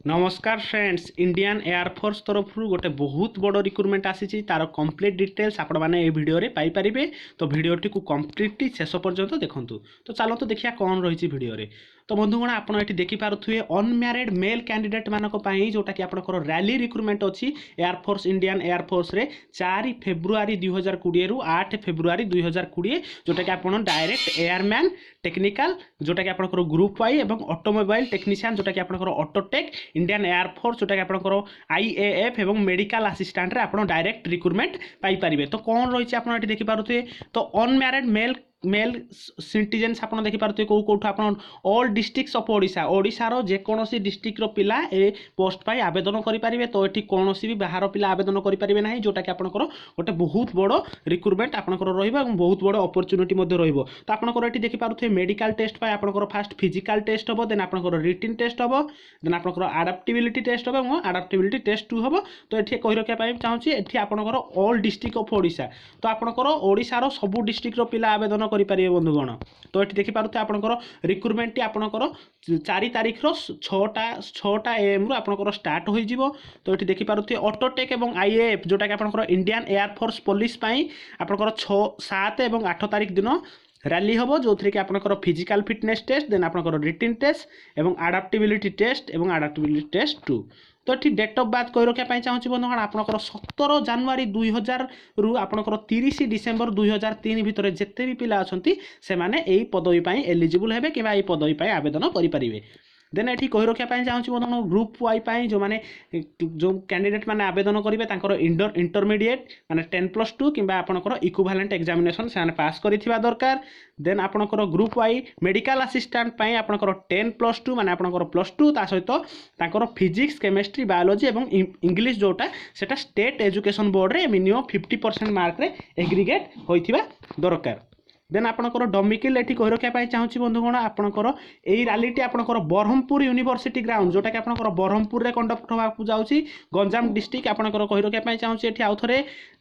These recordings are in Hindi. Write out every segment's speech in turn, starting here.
नमस्कार फ्रेंड्स, इंडियन एयरफोर्स तरफ गोटे बहुत बड़ रिक्रुटमेंट आसी तार कंप्लीट डिटेल्स आपण मैंने ये वीडियो रे पाई परिबे। तो वीडियोटी को कंप्लीटली शेष पर्यंत देखंतु। तो चलो तो देखिया कौन रही वीडियो रे। तो बंधुगण आपड़ ये देखिपे अनम्यारिड मेल कैंडिडेट मानक जोटा कि आपंकर रैली रिक्रुटमेंट अच्छी एयरफोर्स इंडियन एयरफोर्स रे 4 फेब्रुआरी 2020 रु 8 फेब्रुआरी 2020 जोटा कि आप डायरेक्ट एयरमैन टेक्निकल जोटा कि आपंकर ग्रुप वाई और ऑटोमोबाइल टेक्नीशियन जोटा कि आपंकर ऑटोटेक इंडियन एयरफोर्स जोटा कि आपंकर आईएएफ और मेडिकल असिस्टेंट रे आप डायरेक्ट रिक्रुटमेंट पाई परिबे। तो कौन रही है आप देखिपे तो अनम्यारिड मेल सिटीजेन्स आप देखिपे कौट आप ऑल डिस्ट्रिक्ट्स ऑफ ओडिशा ओडिशार जेकोसी डिस्ट्रिक्ट पिला ए पोस्ट पाई आवेदन करेंगे। तो ये कौन भी बाहर पिला आवेदन करेंगे ना जोटा कि आपंकर गोटे बहुत बड़ रिक्रुटमेंट आपंकर बहुत बड़ अपॉर्चुनिटी रही। तो आपंकर ये देखिपे मेडिकल टेस्ट पाई आपंकर फास्ट फिजिकल टेस्ट हम देन आपंकर रिटिन टेस्ट हम देन आपंकर आडाप्टिबिलिटी टेस्ट हम और आडाप्टिबिलिटी टेस्ट 2 हम। तो ये कही रखा चाहिए ये आपंकर ऑल डिस्ट्रिक्ट ऑफ ओडिशा तो आपंकर ओडिशार सबू डिस्ट्रिक्ट पिला आवेदन करेंगे बंधुगण। तो ये देखिपे आपंकर रिक्रुटमेंट आपंकर 4 तारिख 6टा AM रु आपंकर स्टार्ट हो। तो ये देखिपे ऑटोटेक और आईएएफ जोटा कि आपंकर इंडियन एयरफोर्स पुलिस आपंकर 6, 7 और 8 तारिख दिन रैली हम जो थी कि आपंकर फिजिकल फिटनेस टेस्ट देन आपंकर रिटिन टेस्ट और आडाप्टिबिलिटी टेस्ट और आडाप्टिबिलिटी टेस्ट 2। तो ये डेट ऑफ बर्थ कही रखा चाहिए बंधुगण आपंकर 17 जनवरी 2000 रु आपंकर 30 डिसेम्बर 2003 भितर जिते भी पिला अच्छा से मैंने पदवी एलिजिबल हेबे कि पदवी आवेदन करेंगे। देन ये कही रखा चाहिए बंधुगण ग्रुप वाई जो मैंने जो कैंडिडेट मैंने आवेदन करेंगे इंटरमीडिएट माने 10+2 कि आपंकर इक्विवेलेंट एग्जामिनेशन से पास करिथिबा दरकार। देन आपंकर ग्रुप वाई मेडिकल असिस्टेंट आपंकर 10+2 माने आपंकर +2 ता सहित फिजिक्स केमिस्ट्री बायोलॉजी और इंग्लिश जोटा सेटा स्टेट एजुकेशन बोर्ड रे मिनिमम 50% मार्क रे एग्रीगेट होइथिबा दरकार। देन आपंकर डोमिकिल ये कही रखा चाहिए बंधुगण आपंकर यही रैलीटी आपंकर ब्रह्मपुर यूनिवर्सिटी ग्राउंड जोटा कि आपंकर ब्रह्मपुर में कंडक्ट होगा जाऊँगी गंजाम डिस्ट्रिक्ट आपंकर कही रखा चाहिए ये आउ थे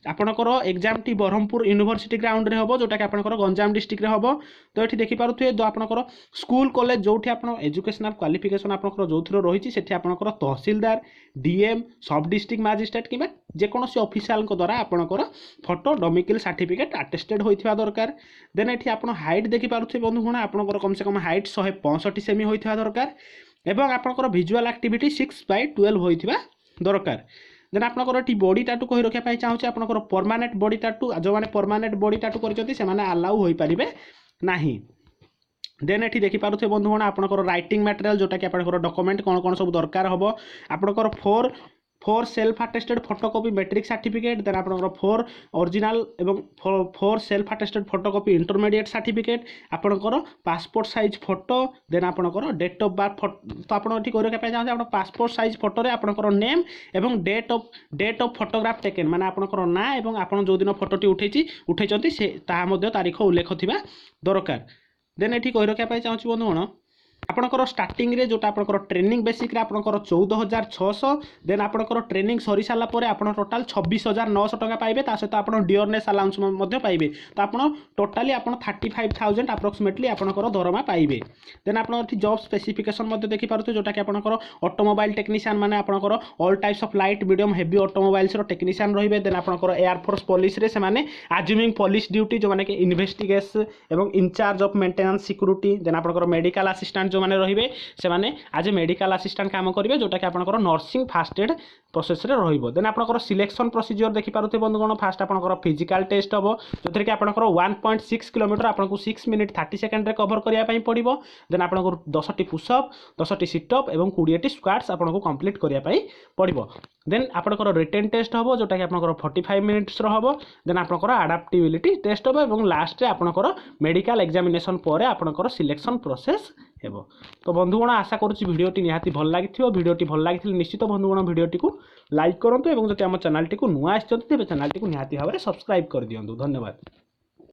आपंकर एग्जाम टी ब्रह्मपुर यूनिवर्सिटी ग्राउंड रे हम जोटा कि आपंकर गंजाम डिस्ट्रिक्ट हम। तो ये देखिपे जो आपंकर स्कूल कॉलेज जो आप एजुकेशनल क्वालिफिकेशन आपंकर जो रही है आपंकर तहसीलदार डीएम सब डिस्ट्रिक्ट मजिस्ट्रेट कि जेकोसी ऑफिशियल द्वारा आपंकर फोटो डोमिकिल सर्टिफिकेट अटेस्टेड होइथिबा दरकार। देन ये आप हाइट देखिपे बंधुगण आपंकर कम से कम हाइट 165 सेमी होइथिबा दरकार एवं आपंकर विजुअल एक्टिविटी 6/12 होइथिबा दरकार। देन आपंकर ये बॉडी टाटू कही रखा चाहिए आपंकर परमानेंट बॉडी टाटू जो मैंने परमानेंट बॉडी टाटू कर अलाउ हो पारे नहीं। देन ये देखिपे बंधुगण आपंकर राइटिंग मटेरियल जोटा कि आपंकर डॉक्यूमेंट कौन कौन सब दरकार हम आपंकर 4 self attested photocopy matric certificate then आपंकर 4 ओरिजिनल एवं 4 self attested photocopy intermediate certificate आपंकर पासपोर्ट साइज फोटो देन आपंकर डेट ऑफ बर्थ तो आप कही रखा चाहिए पासपोर्ट साइज फोटो रे आपंकर नेम एवं डेट ऑफ फोटोग्राफ टेकन माने आपंकर ना एवं आपन जो दिन फोटोटी उठेइछंती से ताहा तारीख उल्लेख थिबा दरकार। देन ये कही रखा चाहिए बंधुगण आपंकर स्टार्टिंग रे जोटा आपंकर ट्रेनिंग बेसिक रे आपंकर 14,600 देन आपंकर ट्रेनिंग सरी सारा पर आप टोटाल 26,900 टका पाइबे ता सहित आप डियरनेस अलाउंस मध्य पाइबे। तो आप टोटाली आप 35,000 अप्रोक्सीमेटली आपंकर दरमा पाइबे। देन आप जॉब स्पेसिफिकेशन मध्य देखिपे जोटा कि आपंकर ऑटोमोबाइल टेक्नीशियन माने आपंकर all types of light medium heavy automobiles रो टेक्नीशियन रहिबे। देन आपंकर एयरफोर्स पुलिस रे से माने अज्यूमिंग पुलिस ड्यूटी जो माने कि इन्वेस्टिगेशन एवं in-charge of maintenance security then आपंकर मेडिकल असिस्टेंट जो माने रहिबे से माने आज मेडिकल असिस्टेंट काम करेंगे जोटा कि आपंकर नर्सिंग फास्ट एड प्रोसेस रे रहिबो। देन आपंकर सिलेक्शन प्रोसीजर देखिपे बंधुगण फास्ट आपंकर फिजिकल टेस्ट हम जो कि आपंकर 1.6 किलोमीटर आपको 6 मिनिट 30 सेकेंड रे कवर करने पड़ो। देन आपको 10टी पुशअप 10टी सिटअप और 20टी स्क्वाट्स आपको कंप्लीट करने पड़ो। देन आपंकर रिटेन टेस्ट हम जोटा कि आपंकर 45 मिनिट्स हम देन आपंकर आडाप्टिबिलिटी टेस्ट हम और लास्ट रे आपंकर मेडिकल एग्जामिनेशन पर आपंकर सिलेक्शन प्रोसेस हेबो। तो बंधुगण आशा करुच्ची भिडियोटी निहाती भल लगी भिडियोटी भल लगी निश्चित बंधुगण भिडियोटी को लाइक करूँ और जब आम चैनल टी नुआ आसते चैनल टी निहाती भाव में सब्सक्राइब कर दिंतु। धन्यवाद।